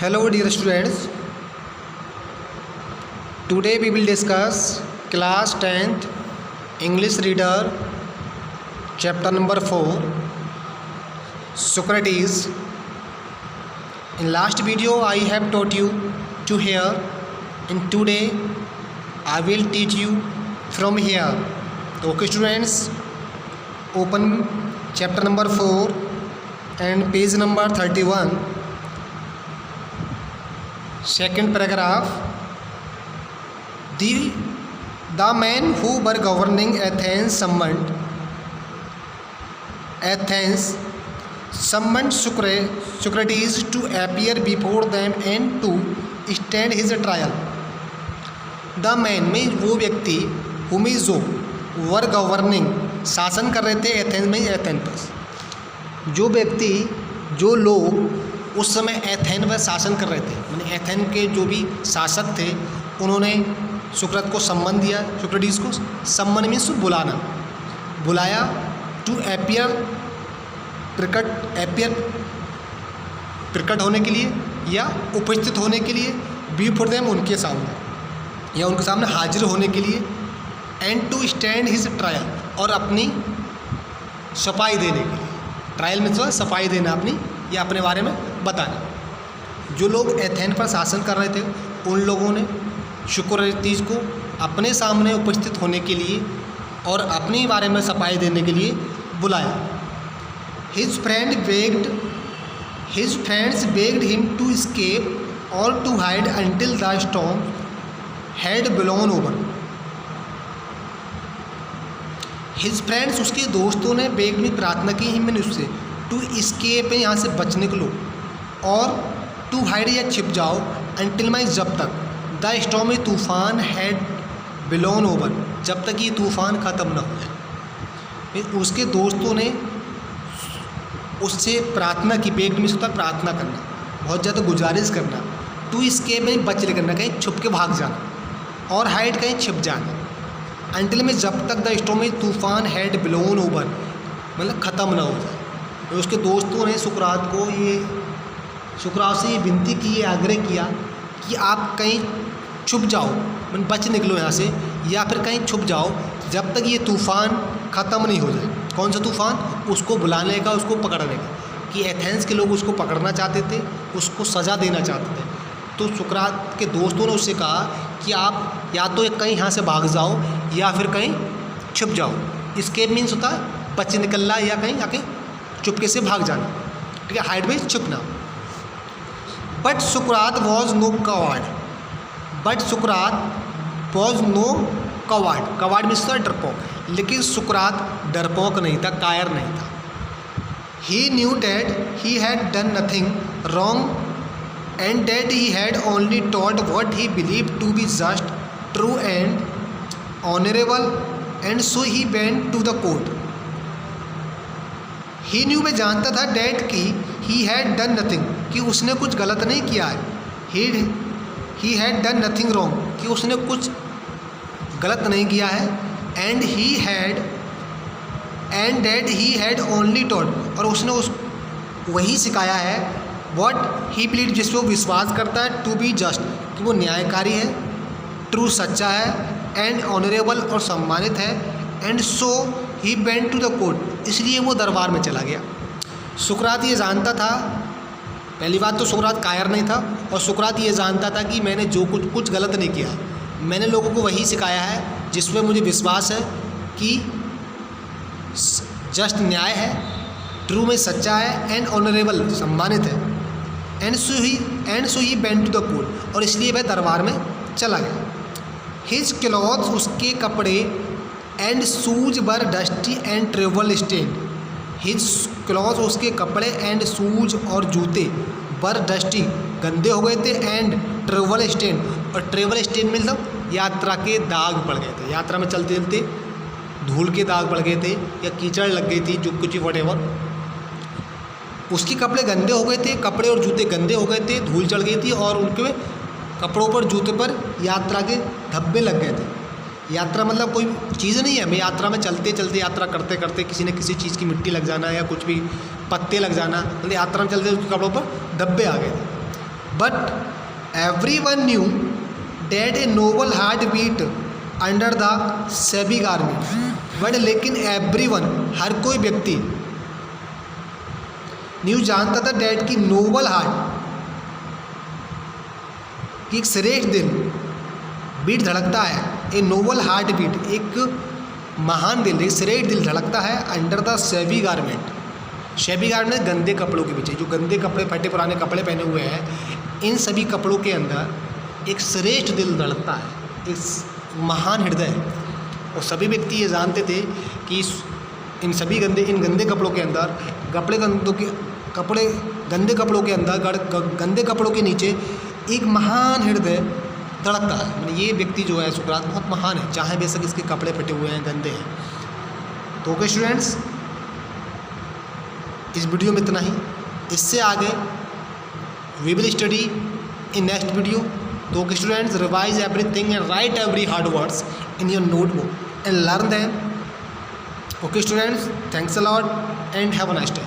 Hello dear students, today we will discuss class 10th English reader chapter number 4 Socrates. In last video I have taught you to here, and today I will teach you from here. Okay students, open chapter number 4 and page number 31. Second paragraph. The men who were governing Athens summoned Socrates to appear before them and to stand his trial. The men में वो व्यक्ति whom is जो were governing शासन कर रहे थे Athens में Athens पर, जो व्यक्ति जो लोग उस समय एथेन पर शासन कर रहे थे, मैंने एथेन के जो भी शासक थे उन्होंने सुक्रत को सम्मन दिया। सोक्रेटिस को सम्मन मीन्स बुलाया टू अपीयर प्रकट होने के लिए या उपस्थित होने के लिए, बिफोर देम उनके सामने या उनके सामने हाजिर होने के लिए, and to stand his trial और अपनी सफाई देने के लिए। ट्रायल में तो सफाई देना अपनी या अपने बारे में बताना। जो लोग एथेन पर शासन कर रहे थे उन लोगों ने सोक्रेटिस को अपने सामने उपस्थित होने के लिए और अपने बारे में सफाई देने के लिए बुलाया। His friends begged him to escape or to hide until the storm had blown over. His friends उसके दोस्तों ने बेग में प्रार्थना की हिम मैंने उससे टू escape यहाँ से बच निकलो और टू हाइड या छिप जाओ अंटिल माई जब तक द स्टॉर्म तूफ़ान हैड ब्लोन ओवर, जब तक ये तूफ़ान ख़त्म न हो जाए। उसके दोस्तों ने उससे प्रार्थना की, बेग में होता प्रार्थना करना, बहुत ज़्यादा गुजारिश करना, टू escape में बच करना, कहीं छुप के भाग जाना और हाइड कहीं छिप जाना, अंटिल में जब तक द स्टॉर्म तूफ़ान हैड ब्लोन ओवर मतलब ख़त्म ना हो जाए। तो उसके दोस्तों ने सुकरात से ये विनती की, ये आग्रह किया कि आप कहीं छुप जाओ, मतलब बच निकलो यहाँ से, या फिर कहीं छुप जाओ जब तक ये तूफ़ान ख़त्म नहीं हो जाए। कौन सा तूफ़ान? उसको बुलाने का, उसको पकड़ने का, कि एथेंस के लोग उसको पकड़ना चाहते थे, उसको सज़ा देना चाहते थे। तो सुकरात के दोस्तों ने उससे कहा कि आप या तो कहीं यहाँ से भाग जाओ या फिर कहीं छुप जाओ। एस्केप मीन्स होता है बच निकलना या कहीं जाके चुपके से भाग जाना, ठीक है, हाइड में छुपना। बट सुकरात was no coward, coward means था डरपोक, लेकिन सुकरात डरपोक नहीं था, कायर नहीं था। He knew that he had done nothing wrong and that he had only told what he believe to be just, true and honourable, and so he went to the court. He knew में जानता था that की ही had done nothing कि उसने कुछ गलत नहीं किया है, ही हैड डन नथिंग रॉन्ग कि उसने कुछ गलत नहीं किया है, and that he had only told और उसने वही सिखाया है व्हाट ही बिलीव जिस पर वो विश्वास करता है, टू बी जस्ट कि वो न्यायकारी है, ट्रू सच्चा है, एंड ऑनरेबल और सम्मानित है, and so he went to the court इसलिए वो दरबार में चला गया। सुकरात ये जानता था, पहली बात तो सुकरात कायर नहीं था, और सुकरात ये जानता था कि मैंने जो कुछ गलत नहीं किया, मैंने लोगों को वही सिखाया है जिसमें मुझे विश्वास है कि जस्ट न्याय है, ट्रू में सच्चा है, एंड ऑनरेबल सम्मानित है, and so he went to the court और इसलिए वह दरबार में चला गया। हिज क्लॉथ्स उसके कपड़े and shoes were dusty and travel stain, his cloth उसके कपड़े एंड शूज और जूते वर डस्टी गंदे हो गए थे, एंड ट्रेवल स्टेन और ट्रेवल स्टेन मतलब यात्रा के दाग पड़ गए थे, यात्रा में चलते चलते धूल के दाग पड़ गए थे या कीचड़ लग गई थी, जो कुछ वटेवर। उसके कपड़े गंदे हो गए थे, कपड़े और जूते गंदे हो गए थे, धूल चढ़ गई थी और उनके कपड़ों पर जूते पर यात्रा के धब्बे लग गए थे। यात्रा मतलब कोई चीज़ नहीं है, हमें यात्रा में चलते चलते यात्रा करते करते किसी न किसी चीज़ की मिट्टी लग जाना या कुछ भी पत्ते लग जाना, मतलब यात्रा में चलते उसके कपड़ों पर धब्बे आ गए थे। But everyone knew that a noble heart beat under the shabby garment. But लेकिन everyone, हर कोई व्यक्ति, न्यू जानता था डैड की नोबल हार्ट, कि एक श्रेष्ठ दिल बीट धड़कता है, ए नोबल हार्ट बीट, एक महान दिल, एक श्रेष्ठ दिल धड़कता है अंडर द शेबी गारमेंट. शेबी गारमेंट गंदे कपड़ों के पीछे, जो गंदे कपड़े, फटे पुराने कपड़े पहने हुए हैं, इन सभी कपड़ों के अंदर एक श्रेष्ठ दिल धड़कता है, एक महान हृदय. और सभी व्यक्ति ये जानते थे कि इन गंदे कपड़ों के अंदर, गंदे कपड़ों के अंदर, गंदे कपड़ों के नीचे एक महान हृदय धड़कता है. मतलब ये व्यक्ति जो है सुकरात बहुत महान है, चाहे बेशक इसके कपड़े फटे हुए हैं, गंदे हैं. तो ओके स्टूडेंट्स, इस वीडियो में इतना ही. इससे आगे we will study in next video. तो okay students, revise everything and write every hard words in your notebook and learn them. Okay students, thanks a lot and have a nice day.